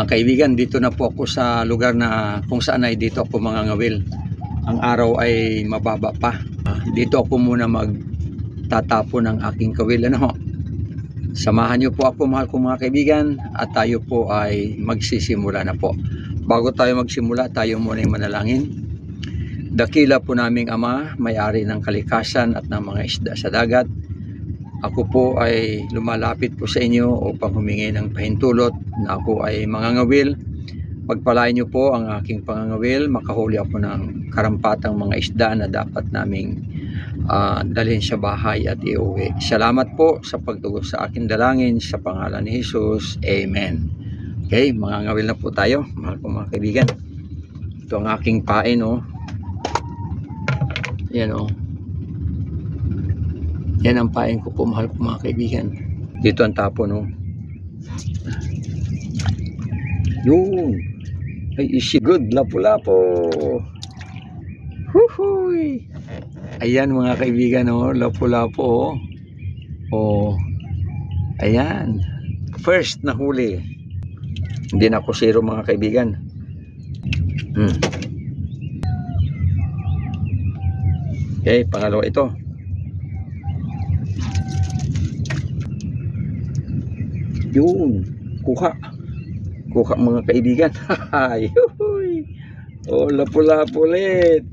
Mga kaibigan, dito na po ako sa lugar na kung saan ay dito ako mangangawil. Ang araw ay mababa pa. Dito ako muna magtatapo ng aking kawil. Samahan niyo po ako, mahal kong mga kaibigan, at tayo po ay magsisimula na po. Bago tayo magsimula, tayo muna ay manalangin. Dakila po naming Ama, may-ari ng kalikasan at ng mga isda sa dagat. Ako po ay lumalapit po sa inyo upang humingi ng pahintulot na ako ay mangangawil. Pagpalain niyo po ang aking pangangawil, makahuli ako ng karampatang mga isda na dapat naming dalhin sa bahay at iuwi. Salamat po sa pagtugon sa aking dalangin sa pangalan ni Jesus. Amen. Okay, mangangawil na po tayo, mahal kong mga kaibigan. Ito ang aking pain, Yan, Yan ang pain ko po, mahal kong mga kaibigan. Dito ang tapo, Yun. Ay, isi good. Lapu-lapo. Huhuy. Ayan mga kaibigan, Lapu-lapo, Ayan. First na huli. Hindi na ako zero, mga kaibigan. Okay, pangalawa ito. Yun, kuha mga kaibigan. Lapu-lapu ulit.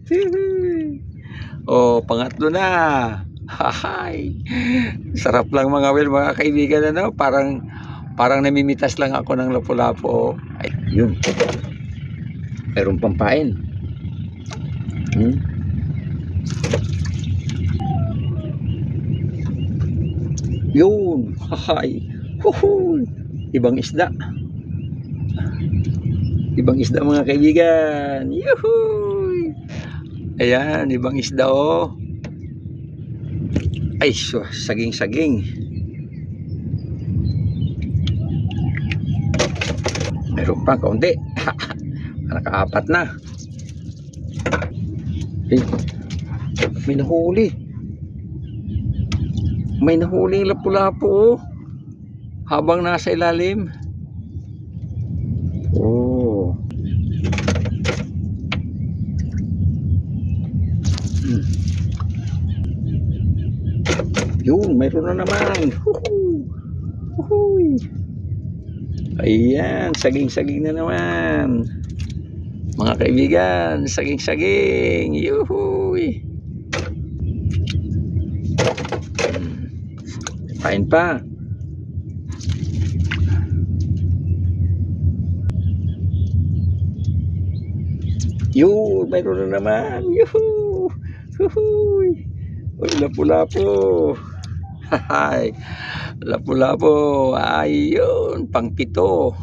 Pangatlo na. Sarap lang mga wil, mga kaibigan, parang namimitas lang ako ng lapu-lapu. Ay, yun. Mayroong pampain. Yun. Ibang isda. Ibang isda mga kaibigan. Yuhuy! Ayan, ibang isda, Ay, saging-saging. Meron pa kaunti. Nakaapat na. Ay, may nahuli. May nahuling lapu-lapu, habang nasa ilalim. Yun, mayroon na naman. Ayan, saging-saging na naman. Mga kaibigan, saging-saging. Yuhuy. Kain pa. Yun, mayroon na naman. Yuhu. Huhuy. Lapu-lapu. Lapu-lapu. Ayun, pang-pito.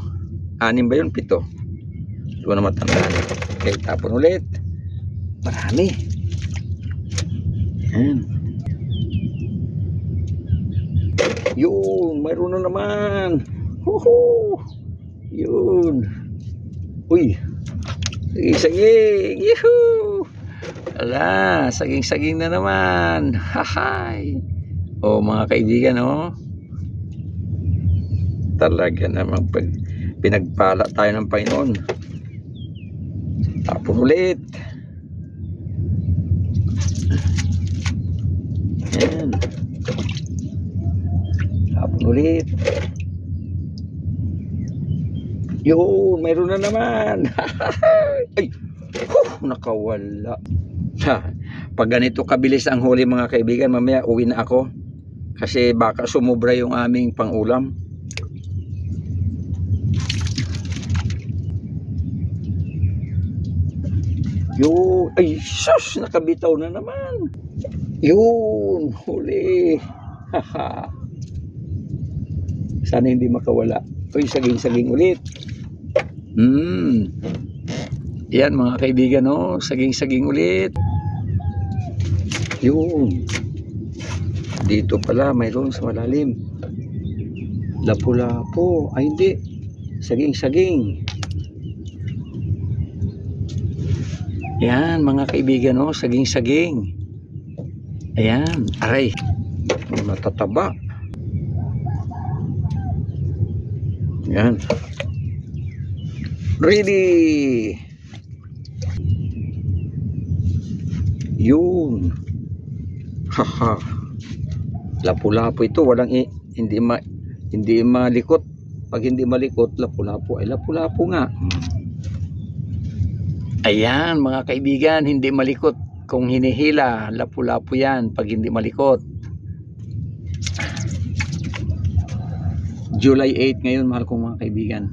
6 ba yun? 7. Hindi ko na matandaan. Okay, tapon ulit. Marami. Yan. Yun, mayroon na naman. Yun. Uy. Saging-saging. Yuhu. Ala, saging-saging na naman. Mga kaibigan, talaga namang pag pinagpala tayo ng Panginoon. Tapon ulit. Ayan. Tapon ulit. Yun, mayroon na naman. Ay, nakawala. Pag ganito kabilis ang huli mga kaibigan, mamaya uwi na ako. Kasi baka sumubra yung aming pangulam. Yun, ay sus, nakabitaw na naman. Yun, huli. Sana hindi makawala. Uy, saging-saging ulit. Yan mga kaibigan, saging-saging ulit. Yun. Dito pala mayroon sa malalim. Lapu-lapu. Ay hindi, saging-saging. Yan mga kaibigan, saging-saging. Ayan, aray, matataba. Yan. Ready. Yun. Haha. Lapu-lapu ito, hindi malikot. Pag hindi malikot, lapu-lapu ay lapu-lapu nga. Ayan mga kaibigan, hindi malikot kung hinihila, lapu-lapu yan pag hindi malikot. July 8 ngayon, mahal kong mga kaibigan.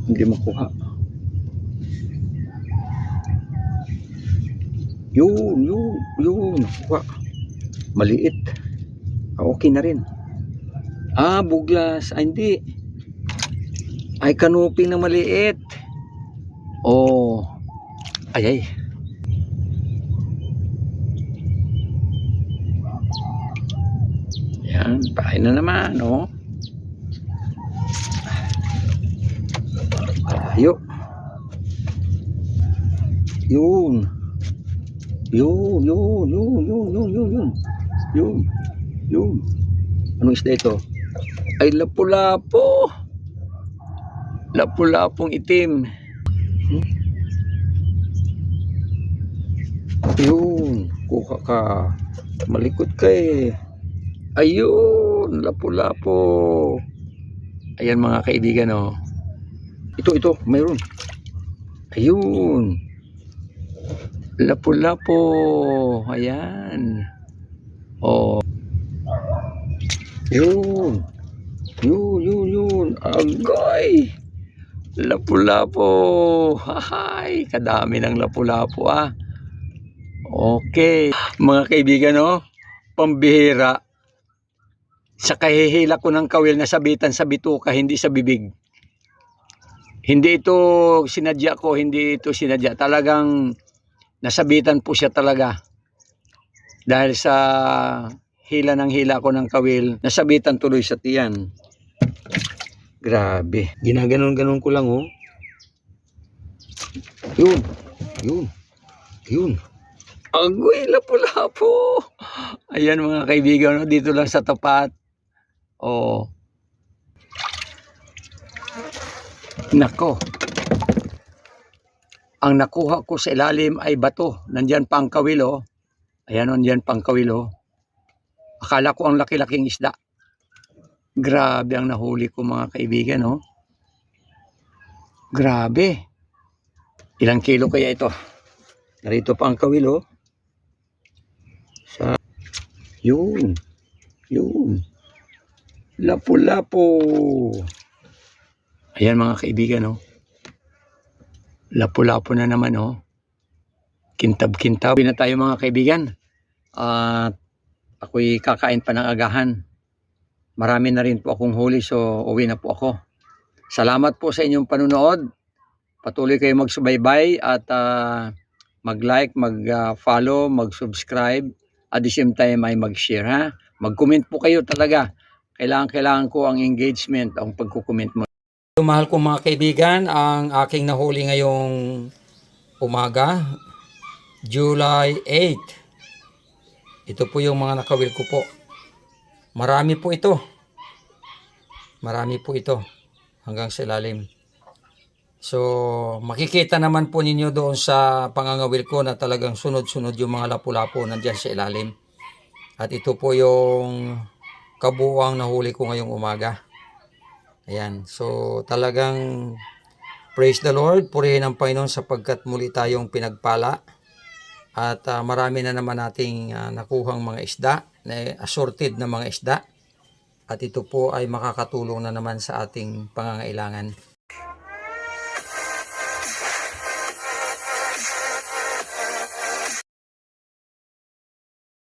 Hindi makuha. Yun, nakuha. Maliit. Okay na rin. Buglas. Hindi. Ay, kanuping na maliit. Oh. Ay. Yan, pahay na naman, oh. Tayo. Yun. Anong isda ito? Ay, lapu-lapu. Lapu-lapong itim. Yun, kuha ka. Malikot ka eh. Ayun, lapu-lapu. Ayan mga kaibigan, oh. Ito, mayroon. Ayun. Lapu-lapu. Ayan. Oh. Yun. Agoy. Lapu-lapu. Hahay, kadami ng lapu-lapu ah. Okay. Mga kaibigan, oh. Pambihira. Sa kahihila ko ng kawil na sabitan sa bituka, hindi sa bibig. Hindi ito sinadya ko, hindi ito sinadya. Talagang nasabitan po siya talaga. Dahil sa hila ng hila ko ng kawil, nasabitan tuloy sa tiyan. Grabe. Ginaganon-ganon ko lang, oh. Yun. Agoy, lapu-lapu. Ayan mga kaibigan, oh, dito lang sa tapat. Oh. Nako. Ang nakuha ko sa ilalim ay bato. Nandyan pa ang kawil, oh. Ayan, nandyan pa ang kawil, oh. Akala ko ang laki-laking isda. Grabe ang nahuli ko mga kaibigan, oh. Grabe. Ilang kilo kaya ito? Narito pa ang kawil, oh. Yun. Lapu-lapu. Ayan mga kaibigan, oh. Lapu-lapu na naman, oh. Kintab-kintab. Uwi na tayo mga kaibigan. At ako'y kakain pa ng agahan. Marami na rin po akong huli, so uwi na po ako. Salamat po sa inyong panunood. Patuloy kayo magsubaybay at mag-like, mag-follow, mag-subscribe. At the same time ay mag-share, ha? Mag-comment po kayo talaga. Kailangan ko ang engagement, ang pagkukomment mo. Mahal kong mga kaibigan, ang aking nahuli ngayong umaga, July 8. Ito po yung mga nakawil ko po. Marami po ito hanggang sa ilalim. So makikita naman po ninyo doon sa pangangawil ko na talagang sunod-sunod yung mga lapu-lapu nandyan sa ilalim. At ito po yung kabuuang nahuli ko ngayong umaga. Ayan, so talagang praise the Lord, purihin ang Panginoon sapagkat muli tayong pinagpala. At marami na naman nating nakuhang mga isda, assorted na mga isda. At ito po ay makakatulong na naman sa ating pangangailangan.